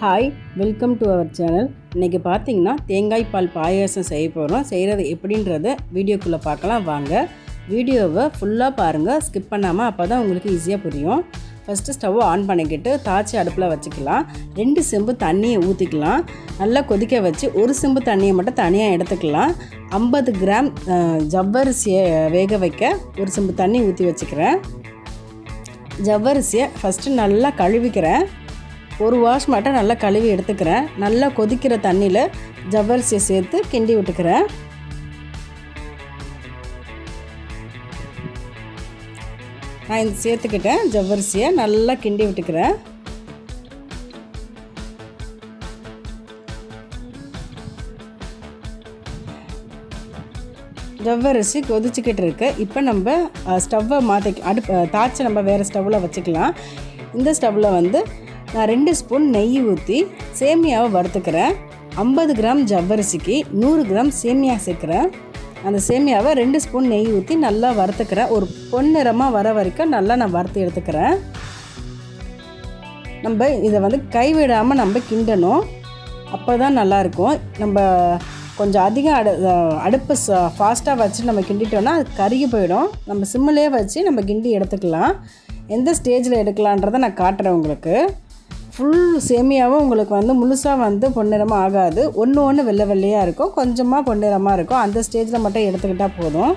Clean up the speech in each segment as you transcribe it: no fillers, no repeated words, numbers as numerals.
Hi, welcome to our channel. இன்றைக்கி பார்த்திங்கன்னா தேங்காய் பால் பாயாசம் செய்ய போகிறோம். செய்கிறது எப்படின்றத வீடியோக்குள்ளே பார்க்கலாம் வாங்க. வீடியோவை ஃபுல்லாக பாருங்கள், ஸ்கிப் பண்ணாமல், அப்போ தான் உங்களுக்கு ஈஸியாக புரியும். ஃபஸ்ட்டு ஸ்டவ்வை ஆன் பண்ணிக்கிட்டு தாச்சி அடுப்பில் வச்சுக்கலாம். 2 செம்பு தண்ணியை ஊற்றிக்கலாம். நல்லா கொதிக்க வச்சு 1 செம்பு தண்ணியை மட்டும் தனியாக எடுத்துக்கலாம். 50 கிராம் ஜவ்வரிசியை வேக வைக்க 1 செம்பு தண்ணி ஊற்றி வச்சுக்கிறேன். ஜவ்வரிசியை ஃபஸ்ட்டு நல்லா கழுவிக்கிறேன். ஒரு வாஷ் மட்டும் நல்லா கழுவி எடுத்துக்கிறேன். நல்லா கொதிக்கிற தண்ணியில் ஜவ்வரிசியை சேர்த்து கிண்டி விட்டுக்கிறேன். நான் இந்த சேர்த்துக்கிட்டேன். ஜவ்வரிசியை நல்லா கிண்டி விட்டுக்கிறேன். ஜவ்வரிசி கொதிச்சுக்கிட்டு இருக்கு. இப்போ நம்ம ஸ்டவ்வை தாய்ச்சி நம்ம வேறு ஸ்டவ்வில் வச்சுக்கலாம். இந்த ஸ்டவ்வில் நான் 2 ஸ்பூன் நெய் ஊற்றி சேமியாவை வறுத்துக்கிறேன். 50 கிராம் ஜவ்வரிசிக்கு 100 கிராம் சேமியா சேர்க்குறேன். அந்த சேமியாவை 2 ஸ்பூன் நெய் ஊற்றி நல்லா வறுத்துக்கிறேன். ஒரு பொன்னிறமாக வர வரைக்கும் நல்லா நான் வறுத்து எடுத்துக்கிறேன். நம்ம இதை கைவிடாமல் நம்ம கிண்டணும். அப்போ தான் நல்லாயிருக்கும். நம்ம கொஞ்சம் அதிகம் அடுப்பு ஃபாஸ்ட்டாக வச்சு நம்ம கிண்டிட்டோன்னா அது கருகி போயிடும். நம்ம சிம்மிலே வச்சு நம்ம கிண்டி எடுத்துக்கலாம். எந்த ஸ்டேஜில் எடுக்கலான்றதை நான் காட்டுறேன் உங்களுக்கு. ஃபுல் சேமியாவும் உங்களுக்கு முழுசாக பொன்னிறமாக ஆகாது. ஒன்று வெள்ளை வெள்ளையாக இருக்கும், கொஞ்சமாக பொன்னிறமாக இருக்கும். அந்த ஸ்டேஜில் மட்டும் எடுத்துக்கிட்டால் போதும்.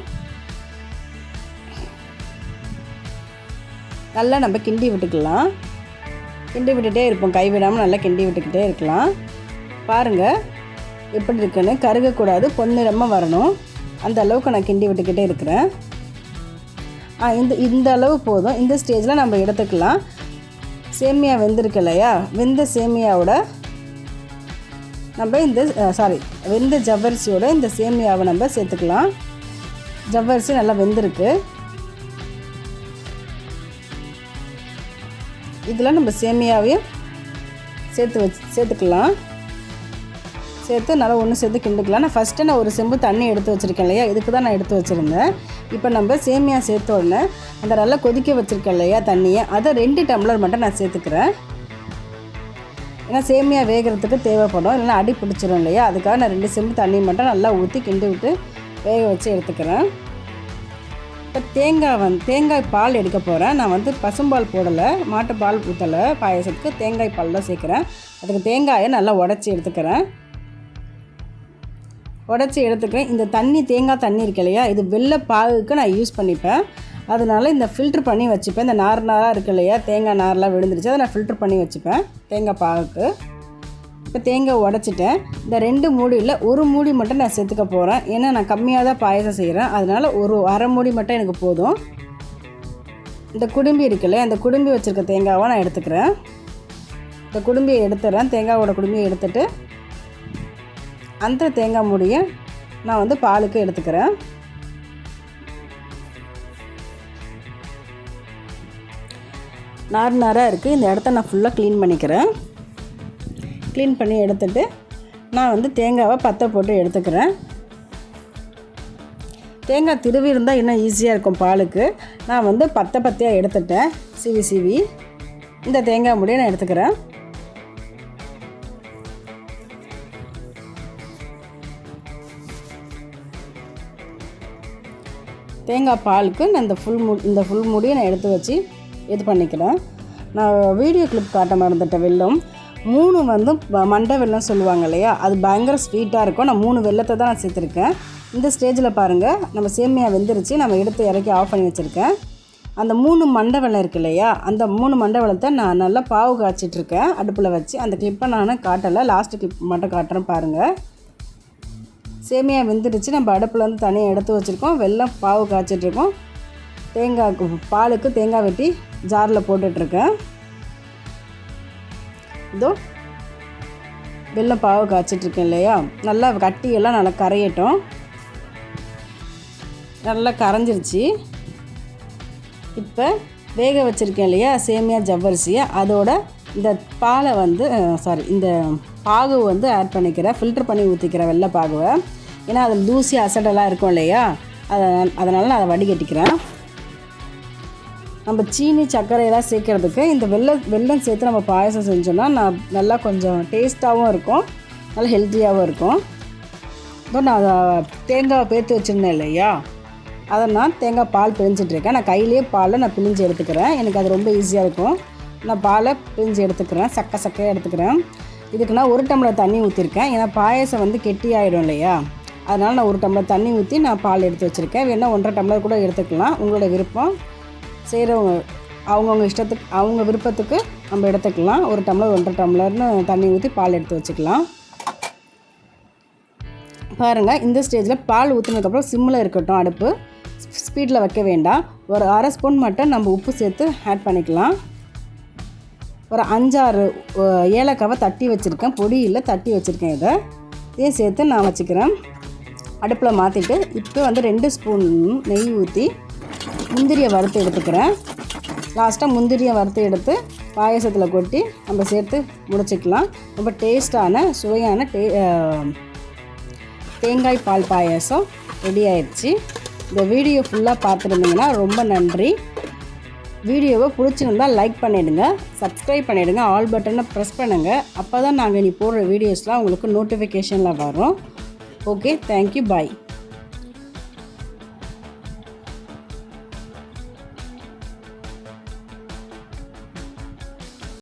நல்லா நம்ம கிண்டி விட்டுக்கலாம். கிண்டி விட்டுகிட்டே இருப்போம், கைவிடாமல் நல்லா கிண்டி விட்டுக்கிட்டே இருக்கலாம். பாருங்கள் எப்படி இருக்குன்னு. கருகக்கூடாது, பொன்னிறமாக வரணும். அந்த அளவுக்கு நான் கிண்டி விட்டுக்கிட்டே இருக்கிறேன். இந்த அளவு போதும். இந்த ஸ்டேஜில் நம்ம எடுத்துக்கலாம். சேமியா வெந்திருக்கு இல்லையா, வெந்த சேமியாவோட நம்ம வெந்த ஜவ்வரிசியோட இந்த சேமியாவை நம்ம சேர்த்துக்கலாம். ஜவ்வரிசி நல்லா வெந்திருக்கு. இதில் நம்ம சேமியாவையும் சேர்த்துக்கலாம். சேர்த்து நல்லா ஒன்று சேர்த்து கிண்டுக்கலாம். நான் 1 செம்பு தண்ணி எடுத்து வச்சுருக்கேன் இல்லையா, இதுக்கு தான் நான் எடுத்து வச்சுருந்தேன். இப்போ நம்ம சேமியா சேர்த்த உடனே அந்த நல்லா கொதிக்க வச்சுருக்கேன் இல்லையா தண்ணியை, அதை 2 டம்ளர் மட்டும் நான் சேர்த்துக்கிறேன். ஏன்னா சேமியா வேகிறதுக்கு தேவைப்படும், இல்லைன்னா அடி பிடிச்சிரும் இல்லையா. அதுக்காக நான் 2 செம்பு தண்ணி மட்டும் நல்லா ஊற்றி கிண்டி விட்டு வேக வச்சு எடுத்துக்கிறேன். இப்போ தேங்காய் பால் எடுக்க போகிறேன். நான் பசும்பால் போடலை, மாட்டுப்பால் ஊற்றலை. பாயசத்துக்கு தேங்காய் பால் தான் சேர்க்குறேன். அதுக்கு தேங்காயை நல்லா உடச்சி எடுத்துக்கிறேன். இந்த தேங்காய் தண்ணி இருக்கு இல்லையா, இது வெள்ளை பாகுக்கு நான் யூஸ் பண்ணிப்பேன். அதனால் இந்த ஃபில்ட்ரு பண்ணி வச்சுப்பேன். இந்த நாராக இருக்கு இல்லையா, தேங்காய் நாரெலாம் விழுந்துருச்சு, அதை நான் ஃபில்ட்ரு பண்ணி வச்சுப்பேன் தேங்காய் பாகுக்கு. இப்போ தேங்காய் உடச்சிட்டேன். இந்த 2 மூடியில் 1 மூடி மட்டும் நான் சேர்த்துக்க போகிறேன். ஏன்னா நான் கம்மியாக தான் பாயசம் செய்கிறேன். அதனால் ஒரு அரை மூடி மட்டும் எனக்கு போதும். இந்த குடும்பி இருக்குல்ல, அந்த குடும்பி வச்சுருக்க தேங்காவை நான் எடுத்துக்கிறேன். இந்த குடும்பியை எடுத்துடுறேன். தேங்காவோட குடும்பியை எடுத்துகிட்டு அந்த தேங்காய் மூடியை நான் பாலுக்கு எடுத்துக்கிறேன். நாராக இருக்குது. இந்த இடத்த நான் ஃபுல்லாக க்ளீன் பண்ணிக்கிறேன். க்ளீன் பண்ணி எடுத்துகிட்டு நான் தேங்காவை பற்ற போட்டு எடுத்துக்கிறேன். தேங்காய் திருவி இருந்தால் இன்னும் ஈஸியாக இருக்கும் பாலுக்கு. நான் பத்தையாக எடுத்துட்டேன். சீவி இந்த தேங்காய் மூடியை நான் எடுத்துக்கிறேன். தேங்காய் பாலுக்கு நான் இந்த ஃபுல் மூடியை நான் எடுத்து வச்சு இது பண்ணிக்கிறேன். நான் வீடியோ கிளிப் காட்ட மறந்துட்டேன். வெல்லம் 3 மண்டை வெல்லம் சொல்லுவாங்க இல்லையா, அது பயங்கர ஸ்வீட்டாக இருக்கும். நான் 3 வெல்லத்தை தான் நான் சேர்த்துருக்கேன். இந்த ஸ்டேஜில் பாருங்கள், நம்ம சேமியா வெந்துருச்சு. நம்ம எடுத்து இறக்கி ஆஃப் பண்ணி வச்சுருக்கேன். அந்த 3 மண்டை வெல்லம் இருக்குது இல்லையா, அந்த 3 மண்டை வெல்லத்தை நான் நல்லா பாவு காய்ச்சிட்ருக்கேன் அடுப்பில் வச்சு. அந்த கிளிப்பை நான் காட்டலை, லாஸ்ட்டு கிளிப் மட்டும் காட்டுறேன் பாருங்கள். சேமியா வெந்துடுச்சு. நம்ம அடுப்பில் தனியாக எடுத்து வச்சுருக்கோம். வெல்லம் பாவு காய்ச்சிட்ருக்கோம். பாலுக்கு தேங்காய் வெட்டி ஜாரில் போட்டுட்ருக்கேன். இதோ வெல்லம் பாவு காய்ச்சிட்ருக்கேன் இல்லையா, நல்லா கட்டியெல்லாம் நல்லா கரையட்டும். நல்லா கரைஞ்சிருச்சு. இப்போ வேக வச்சுருக்கேன் இல்லையா சேமியா ஜவ்வரிசியை, அதோட இந்த பாலை இந்த பாகு ஆட் பண்ணிக்கிறேன். ஃபில்டர் பண்ணி ஊற்றிக்கிறேன் வெள்ளை பாகுவை. ஏன்னா அதில் தூசி அசடெல்லாம் இருக்கும் இல்லையா, அதனால் நான் அதை வடிகட்டிக்கிறேன். நம்ம சீனி சர்க்கரையெல்லாம் சேர்க்குறதுக்கு இந்த வெல்லம் சேர்த்து நம்ம பாயசம் செஞ்சோன்னா நல்லா கொஞ்சம் டேஸ்ட்டாகவும் இருக்கும், நல்லா ஹெல்த்தியாகவும் இருக்கும். இப்போ நான் தேங்காய் பேர்த்து வச்சுருந்தேன் இல்லையா, அதை நான் தேங்காய் பால் பிழிஞ்சிட்ருக்கேன். நான் கையிலே பாலை நான் பிழிஞ்சு எடுத்துக்கிறேன், எனக்கு அது ரொம்ப ஈஸியாக இருக்கும். நான் பாலை பிழிஞ்சு எடுத்துக்கிறேன், சக்கையாக எடுத்துக்கிறேன். இதுக்கு நான் 1 டம்ளர் தண்ணி ஊற்றிருக்கேன், ஏன்னா பாயசம் வந்து கெட்டி ஆகிடும் இல்லையா, அதனால் நான் 1 டம்ளர் தண்ணி ஊற்றி நான் பால் எடுத்து வச்சுருக்கேன். வேணால் 1.5 டம்ளர் கூட எடுத்துக்கலாம், உங்களோட விருப்பம். செய்கிறவங்க அவங்கவுங்க இஷ்டத்துக்கு அவங்க விருப்பத்துக்கு நம்ம எடுத்துக்கலாம். 1 டம்ளர் 1.5 டம்ளர்னு தண்ணி ஊற்றி பால் எடுத்து வச்சுக்கலாம். பாருங்கள், இந்த ஸ்டேஜில் பால் ஊற்றினதுக்கப்புறம் சிம்மில் இருக்கட்டும், அடுப்பு ஸ்பீடில் வைக்க வேண்டாம். ஒரு 1/2 ஸ்பூன் மட்டும் நம்ம உப்பு சேர்த்து ஆட் பண்ணிக்கலாம். ஒரு 5-6 ஏலக்காவை தட்டி வச்சுருக்கேன், பொடியில் தட்டி வச்சுருக்கேன். இதையும் சேர்த்து நான் வச்சுக்கிறேன். அடுப்பில் மாற்றிட்டு இப்போ வந்து 2 ஸ்பூன் நெய் ஊற்றி முந்திரியை வறுத்து எடுத்துக்கிறேன். லாஸ்ட்டாக முந்திரியை வறுத்து எடுத்து பாயசத்தில் கொட்டி நம்ம சேர்த்து முடிச்சிக்கலாம். ரொம்ப டேஸ்டான சுவையான தேங்காய் பால் பாயசம் ரெடி ஆயிடுச்சு. இந்த வீடியோ ஃபுல்லாக பார்த்துருந்தீங்கன்னா ரொம்ப நன்றி. வீடியோவை பிடிச்சிருந்தால் லைக் பண்ணிவிடுங்க, சப்ஸ்கிரைப் பண்ணிவிடுங்க, ஆல் பட்டனை ப்ரெஸ் பண்ணுங்கள். அப்போ தான் நாங்கள் இனி போடுற வீடியோஸ்லாம் உங்களுக்கு நோட்டிஃபிகேஷனில் வரும். ஓகே, தேங்க்யூ, பாய்.